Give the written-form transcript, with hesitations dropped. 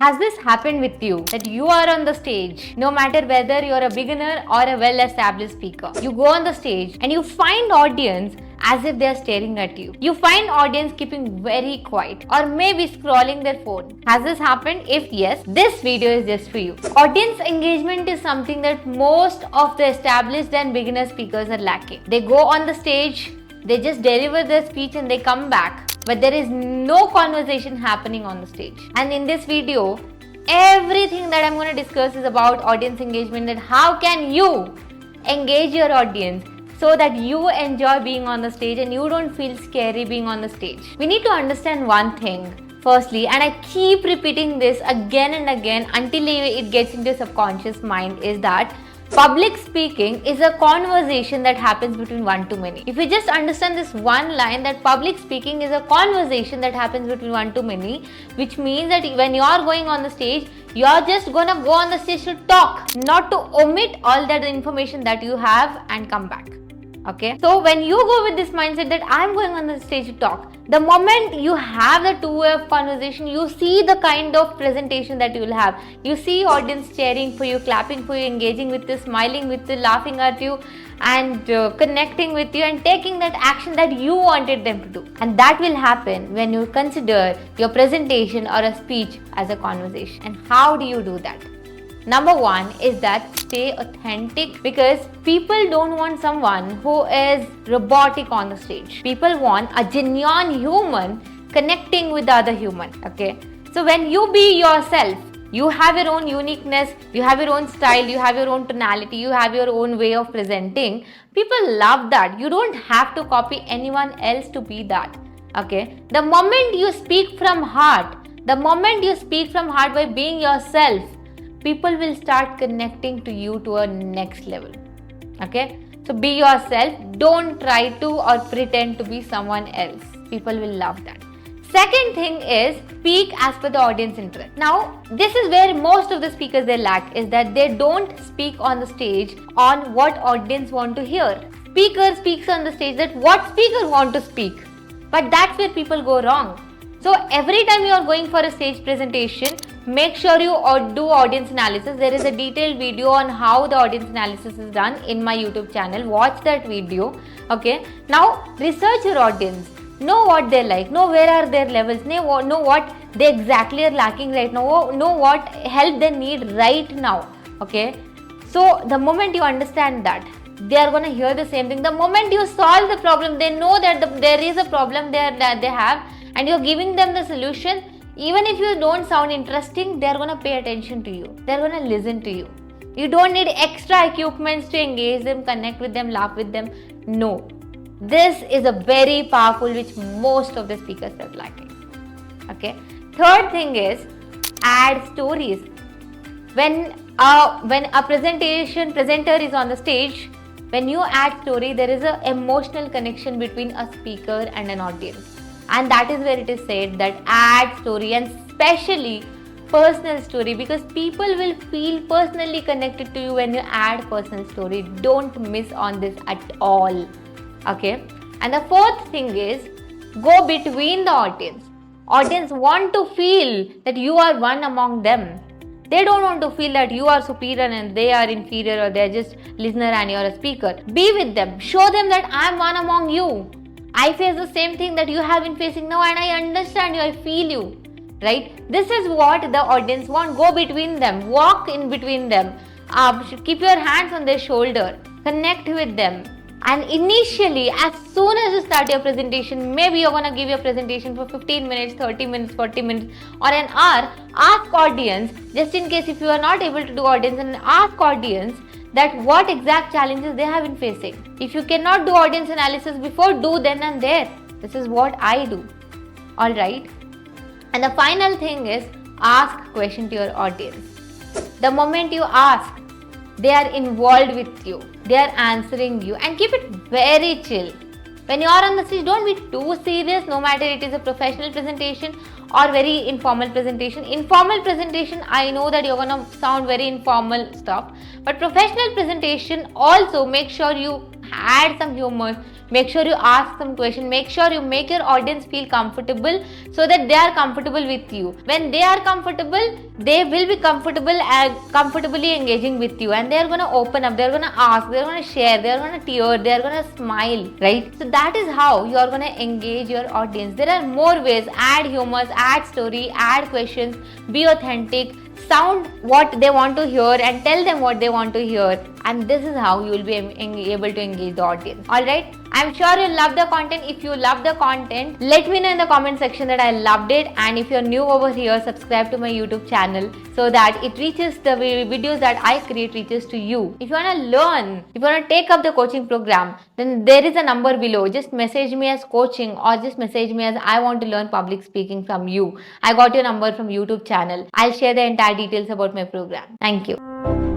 Has this happened with you that you are on the stage, no matter whether you're a beginner or a well-established speaker, you go on the stage and you find audience as if they're staring at you. You find audience keeping very quiet or maybe scrolling their phone. Has this happened? If yes, this video is just for you. Audience engagement is something that most of the established and beginner speakers are lacking. They go on the stage, they just deliver their speech and they come back, but there is no conversation happening on the stage. And in this video, everything that I'm going to discuss is about audience engagement and how can you engage your audience so that you enjoy being on the stage and you don't feel scary being on the stage. We need to understand one thing firstly, and I keep repeating this again and again until it gets into your subconscious mind, is that public speaking is a conversation that happens between one to many. If you just understand this one line, that public speaking is a conversation that happens between one to many, which means that when you are going on the stage, you are just gonna go on the stage to talk, not to omit all that information that you have and come back. Okay, so when you go with this mindset that I'm going on the stage to talk, the moment you have the two-way of conversation, you see the kind of presentation that you will have. You see audience cheering for you, clapping for you, engaging with you, smiling with you, laughing at you, and connecting with you and taking that action that you wanted them to do. And that will happen when you consider your presentation or a speech as a conversation. And how do you do that? Number one is that stay authentic, because people don't want someone who is robotic on the stage. People want a genuine human connecting with the other human. Okay, so when you be yourself, you have your own uniqueness, you have your own style, you have your own tonality, you have your own way of presenting. People love that. You don't have to copy anyone else to be that. Okay, the moment you speak from heart, by being yourself, people will start connecting to you to a next level. Okay, so be yourself. Don't try to or pretend to be someone else. People will love that. Second thing is speak as per the audience interest. Now, this is where most of the speakers they lack, is that they don't speak on the stage on what audience want to hear. Speaker speaks on the stage that what speaker want to speak, but that's where people go wrong. So every time you are going for a stage presentation, make sure you do audience analysis. There is a detailed video on how the audience analysis is done in my YouTube channel. Watch that video. Okay. Now research your audience. Know what they like. Know where are their levels. Know what they exactly are lacking right now. Know what help they need right now. Okay. So the moment you understand that, they are going to hear the same thing. The moment you solve the problem, they know that there is a problem there that they have, and you're giving them the solution. Even if you don't sound interesting, they're going to pay attention to you. They're going to listen to you. You don't need extra equipments to engage them, connect with them, laugh with them. No. This is a very powerful, which most of the speakers are lacking. Okay. Third thing is add stories. When a presenter is on the stage, when you add story, there is an emotional connection between a speaker and an audience. And that is where it is said that add story, and especially personal story, because people will feel personally connected to you when you add personal story. Don't miss on this at all. Okay. And the fourth thing is go between the audience. Audience want to feel that you are one among them. They don't want to feel that you are superior and they are inferior, or they are just listener and you are a speaker. Be with them. Show them that I am one among you. I face the same thing that you have been facing now, and I understand you, I feel you, right? This is what the audience want. Go between them, walk in between them, keep your hands on their shoulder, connect with them. And initially, as soon as you start your presentation, maybe you're going to give your presentation for 15 minutes, 30 minutes, 40 minutes or an hour, ask audience, just in case if you are not able to do audience, and ask audience that what exact challenges they have been facing. If you cannot do audience analysis before, do then and there. This is what I do. Alright. And the final thing is ask question to your audience. The moment you ask, they are involved with you. They are answering you, and keep it very chill. When you are on the stage, don't be too serious, no matter it is a professional presentation or very informal presentation. Informal presentation, I know that you're going to sound very informal stuff, but professional presentation also make sure you add some humor, Make sure you ask some questions. Make sure you make your audience feel comfortable so that they are comfortable with you. When they are comfortable, they will be comfortable and comfortably engaging with you, and they are going to open up, they are going to ask, they are going to share, they are going to tear, they are going to smile, right? So that is how you are going to engage your audience. There are more ways. Add humors, add story, add questions, be authentic, sound what they want to hear and tell them what they want to hear, and this is how you will be able to engage the audience. Alright, I'm sure you love the content. If you love the content, let me know in the comment section that I loved it, and if you're new over here, subscribe to my YouTube channel so that it reaches the videos that I create reaches to you. If you want to learn, if you want to take up the coaching program, then there is a number below. Just message me as coaching, or just message me as I want to learn public speaking from you. I got your number from YouTube channel. I'll share the entire details about my program. Thank you.